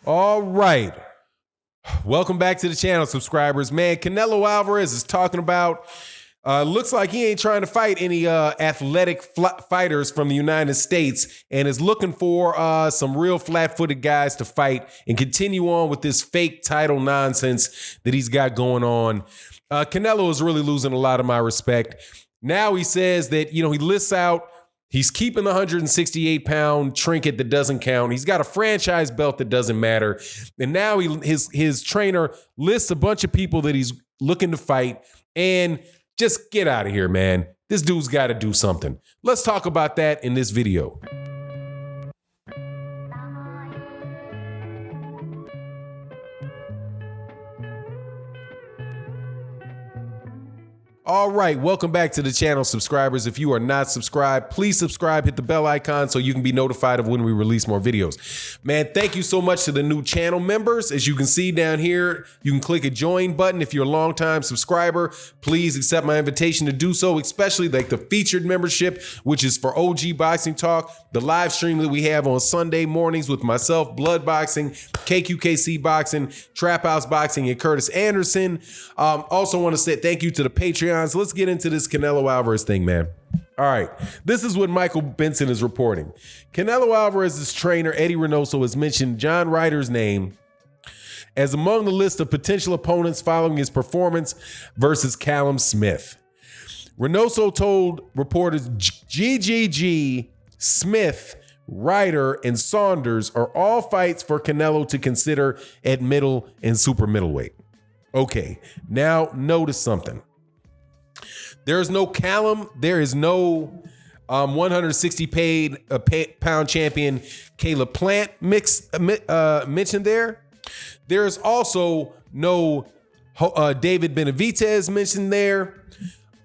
All right. Welcome back to the channel, subscribers. Man, Canelo Alvarez is talking about, looks like he ain't trying to fight any athletic fighters from the United States and is looking for some real flat-footed guys to fight and continue on with this fake title nonsense that he's got going on. Canelo is really losing a lot of my respect. Now he says that, he lists out, he's keeping the 168-pound trinket that doesn't count. He's got a franchise belt that doesn't matter. And now his trainer lists a bunch of people that he's looking to fight. And just get out of here, man. This dude's got to do something. Let's talk about that in this video. All right, welcome back to the channel, subscribers. If you are not subscribed, please subscribe, hit the bell icon so you can be notified of when we release more videos. Man, thank you so much to the new channel members. As you can see down here, you can click a join button. If you're a longtime subscriber, please accept my invitation to do so, especially like the featured membership, which is for OG Boxing Talk, the live stream that we have on Sunday mornings with myself, Blood Boxing, KQKC Boxing, Trap House Boxing, and Curtis Anderson. Also want to say thank you to the Patreon. So let's get into this Canelo Alvarez thing, man. All right, this is what Michael Benson is reporting. Canelo Alvarez's trainer, Eddie Reynoso, has mentioned John Ryder's name as among the list of potential opponents following his performance versus Callum Smith. Reynoso told reporters GGG, Smith, Ryder, and Saunders are all fights for Canelo to consider at middle and super middleweight. Okay, now notice something. There is no Callum. There is no 160-pound champion Caleb Plant mentioned there. There is also no David Benavidez mentioned there.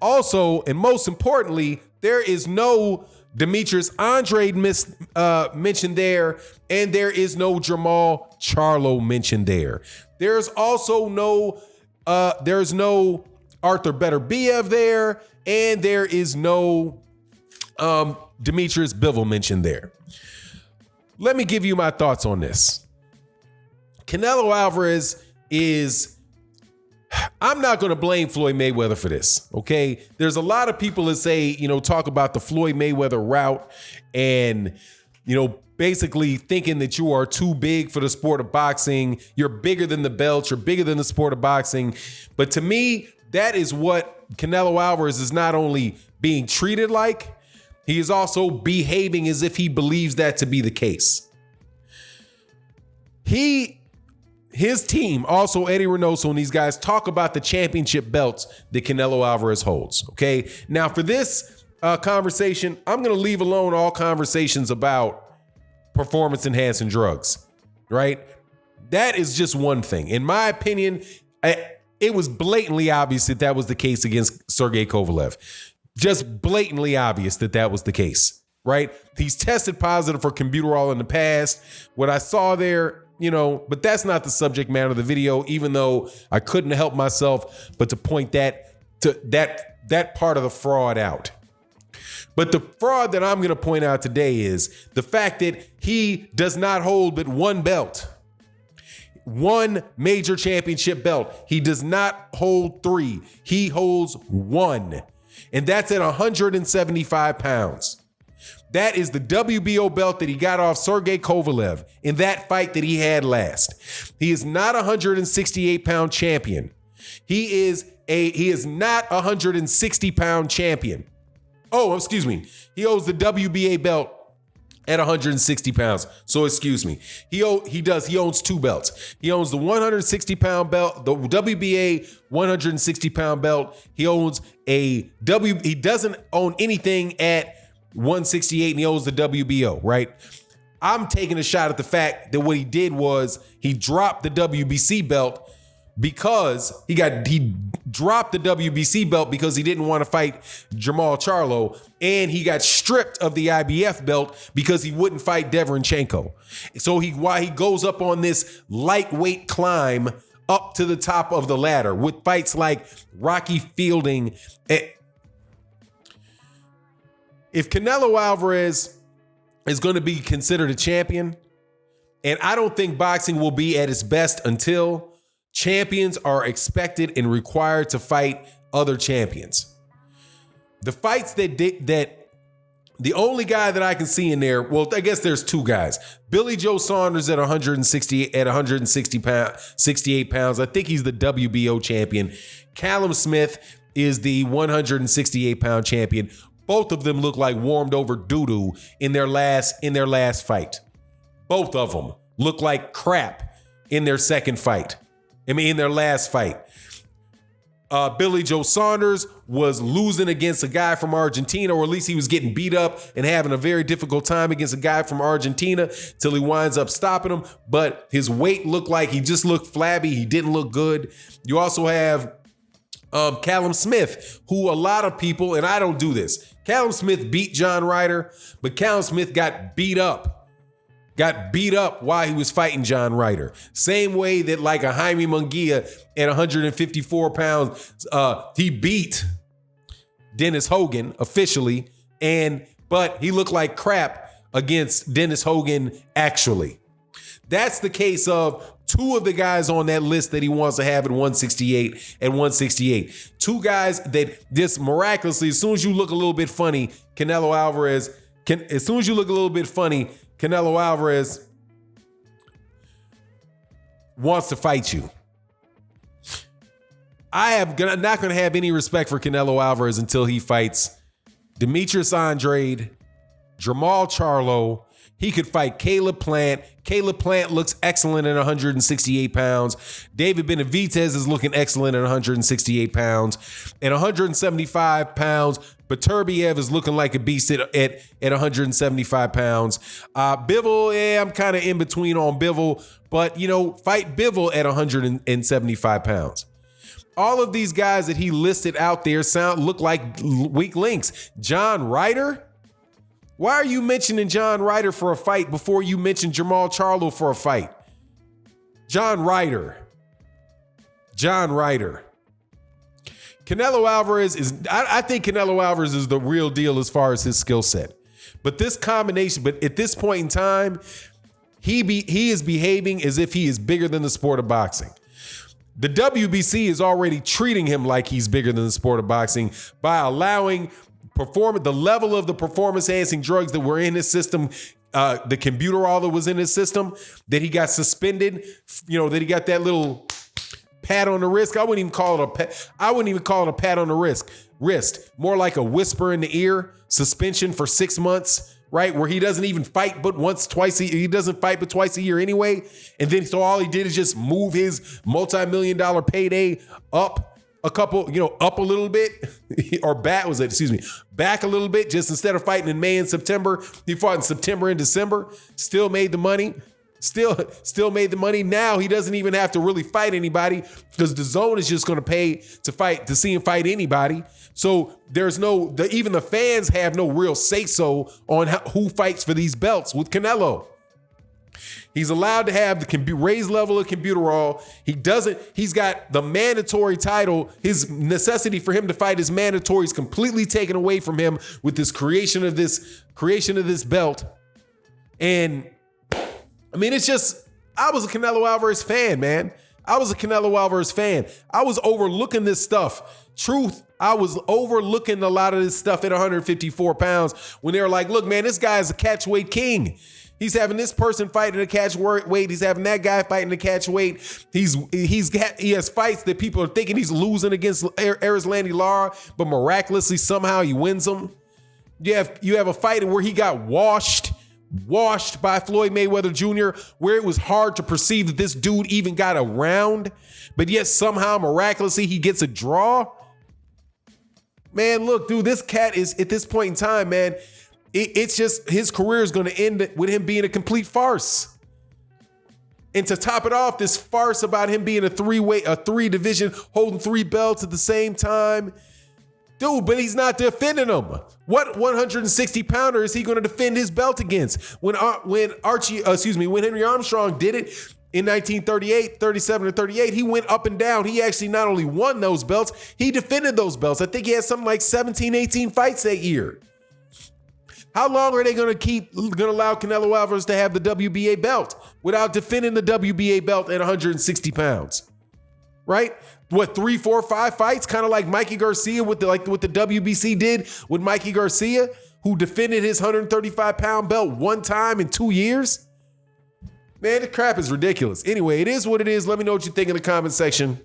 Also, and most importantly, there is no Demetrius Andrade mentioned there, and there is no Jermall Charlo mentioned there. There's also no Arthur Beterbiev there, and there is no Demetrius Bivol mentioned there. Let me give you my thoughts on this. Canelo Alvarez I'm not going to blame Floyd Mayweather for this, okay? There's a lot of people that say, talk about the Floyd Mayweather route and, basically thinking that you are too big for the sport of boxing. You're bigger than the belt. You're bigger than the sport of boxing. But to me, that is what Canelo Alvarez is not only being treated like, he is also behaving as if he believes that to be the case. His team, also Eddie Reynoso and these guys, talk about the championship belts that Canelo Alvarez holds, okay? Now, for this conversation, I'm going to leave alone all conversations about performance-enhancing drugs, right? That is just one thing. In my opinion, it was blatantly obvious that that was the case against Sergey Kovalev. Just blatantly obvious that that was the case, right? He's tested positive for Combuterol in the past. What I saw there, but that's not the subject matter of the video, even though I couldn't help myself but to point that part of the fraud out. But the fraud that I'm going to point out today is the fact that he does not hold but one belt. One major championship belt. He does not hold three. He holds one. And that's at 175 pounds. That is the WBO belt that he got off Sergey Kovalev in that fight that he had last. He is not a 168-pound champion. He is not a 160-pound champion. Oh, excuse me. He holds the WBA belt at 160 pounds. So excuse me. He owns two belts. He owns the 160-pound belt, the WBA 160-pound belt. He owns he doesn't own anything at 168 and he owns the WBO, right? I'm taking a shot at the fact that what he did was he dropped the WBC belt because he dropped the WBC belt because he didn't want to fight Jermall Charlo, and he got stripped of the IBF belt because he wouldn't fight Deverenchenko. So while he goes up on this lightweight climb up to the top of the ladder with fights like Rocky Fielding. If Canelo Alvarez is going to be considered a champion, And I don't think boxing will be at its best until champions are expected and required to fight other champions. The fights that the only guy that I can see in there, well, I guess there's two guys. Billy Joe Saunders at 168 pounds. I think he's the WBO champion. Callum Smith is the 168-pound champion. Both of them look like warmed over doo-doo in their last fight. Both of them look like crap in their second fight. In their last fight. Billy Joe Saunders was losing against a guy from Argentina, or at least he was getting beat up and having a very difficult time against a guy from Argentina till he winds up stopping him. But his weight looked like he just looked flabby. He didn't look good. You also have Callum Smith, who a lot of people, and I don't do this, Callum Smith beat John Ryder, but Callum Smith got beat up while he was fighting John Ryder. Same way that like a Jaime Munguia at 154 pounds, he beat Dennis Hogan officially, but he looked like crap against Dennis Hogan actually. That's the case of two of the guys on that list that he wants to have at 168 and 168. Two guys that just miraculously, as soon as you look a little bit funny, Canelo Alvarez wants to fight you. I'm not going to have any respect for Canelo Alvarez until he fights Demetrius Andrade, Jermall Charlo. He could fight Caleb Plant. Caleb Plant looks excellent at 168 pounds. David Benavidez is looking excellent at 168 pounds. At 175 pounds, Beterbiev is looking like a beast at 175 pounds. Bivol, I'm kind of in between on Bivol, but, fight Bivol at 175 pounds. All of these guys that he listed out there look like weak links. John Ryder? Why are you mentioning John Ryder for a fight before you mention Jermall Charlo for a fight? John Ryder. Canelo Alvarez I think Canelo Alvarez is the real deal as far as his skill set. But at this point in time, he is behaving as if he is bigger than the sport of boxing. The WBC is already treating him like he's bigger than the sport of boxing by allowing the level of the performance-enhancing drugs that were in his system, the Combuterol that was in his system, that he got suspended, that he got that little pat on the wrist. I wouldn't even call it a pat on the wrist. More like a whisper in the ear suspension for 6 months, right? Where he doesn't even fight but twice a year anyway. And then so all he did is just move his multi-million-dollar payday up up a little bit, or back a little bit. Just instead of fighting in May and September, he fought in September and December. Still made the money. Still made the money. Now he doesn't even have to really fight anybody because the zone is just going to pay to see him fight anybody. So there's even the fans have no real say so on who fights for these belts with Canelo. He's allowed to have the raised level of Combuterol. He's got the mandatory title. His necessity for him to fight is mandatory is completely taken away from him with this creation of this belt. And it's just, I was a Canelo Alvarez fan, man. I was overlooking this stuff. Truth, I was overlooking a lot of this stuff at 154 pounds when they were like, look, man, this guy's a catchweight king. He's having this person fighting a catch weight. He's having that guy fighting a catch weight. He has fights that people are thinking he's losing against Erislandy Lara, but miraculously somehow he wins them. You have a fight where he got washed by Floyd Mayweather Jr., where it was hard to perceive that this dude even got a round, but yet somehow miraculously he gets a draw. Man, look, dude, this cat is at this point in time, man. It's just his career is going to end with him being a complete farce. And to top it off, this farce about him being a three division, holding 3 belts at the same time. Dude, but he's not defending them. What 160 pounder is he going to defend his belt against? When Henry Armstrong did it in 1938, 37 to 38, he went up and down. He actually not only won those belts, he defended those belts. I think he had something like 17, 18 fights that year. How long are they going to allow Canelo Alvarez to have the WBA belt without defending the WBA belt at 160 pounds? Right? What, 3, 4, 5 fights? Kind of like Mikey Garcia with what the WBC did with Mikey Garcia, who defended his 135-pound belt one time in 2 years? Man, the crap is ridiculous. Anyway, it is what it is. Let me know what you think in the comment section.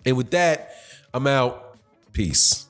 And with that, I'm out. Peace.